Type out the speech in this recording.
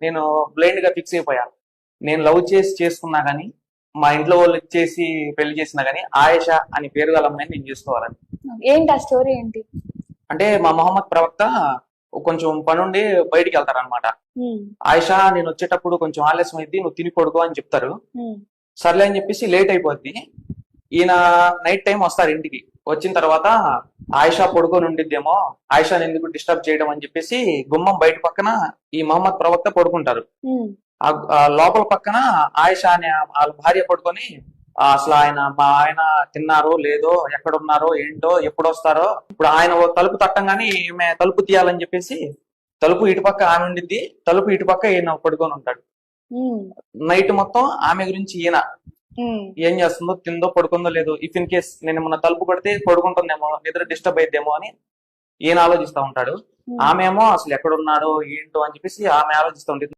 నేను బ్లైండ్ గా ఫిక్స్ అయిపోయా. నేను లవ్ చేసి చేసుకున్నా గానీ, మా ఇంట్లో వాళ్ళు ఇచ్చేసి పెళ్లి చేసినా గానీ, ఆయేష అని పేరు గల అమ్మాయిని నేను చేసుకోవాలని. ఏంటి ఆ స్టోరీ ఏంటి? అంటే మా మొహమ్మద్ ప్రవక్త కొంచెం పనుండి బయటికి వెళ్తారనమాట. ఉమ్, ఆయిషా నేను వచ్చేటప్పుడు కొంచెం ఆలస్యం అయింది, నువ్వు తిని పడుకో అని చెప్తారు. ఉమ్, సర్లే అని చెప్పేసి లేట్ అయిపోద్ది. ఈయన నైట్ టైం వస్తారు ఇంటికి. వచ్చిన తర్వాత ఆయిషా పడుకొని ఉండిద్దేమో, ఆయిషాని ఎందుకు డిస్టర్బ్ చేయడం అని చెప్పేసి గుమ్మం బయట పక్కన ఈ మహమ్మద్ ప్రవక్త పడుకుంటారు. ఉమ్, ఆ లోపల పక్కన ఆయిషా అనే వాళ్ళ భార్య పడుకొని, అసలు మా ఆయన తిన్నారో లేదో, ఎక్కడున్నారో ఏంటో, ఎప్పుడు వస్తారో, ఇప్పుడు ఆయన ఓ తలుపు తట్టంగానే ఈమె తలుపు తీయాలని చెప్పేసి తలుపు ఇటుపక్క ఆమె ఉండిద్ది, తలుపు ఇటుపక్క ఈయన పడుకొని ఉంటాడు. ఉమ్, నైట్ మొత్తం ఆమె గురించి ఈయన ఉమ్, ఏం చేస్తుందో, తిందో పడుకుందో లేదో, ఇఫ్ ఇన్ కేస్ నేను ఏమన్నా తలుపు కొడితే పడుకుంటుందేమో, నిద్ర డిస్టర్బ్ అయిద్దేమో అని ఈయన ఆలోచిస్తూ ఉంటాడు. ఉమ్. ఆమె ఏమో అసలు ఎక్కడున్నాడో ఏంటో అని చెప్పేసి ఆమె ఆలోచిస్తూ ఉంటుంది.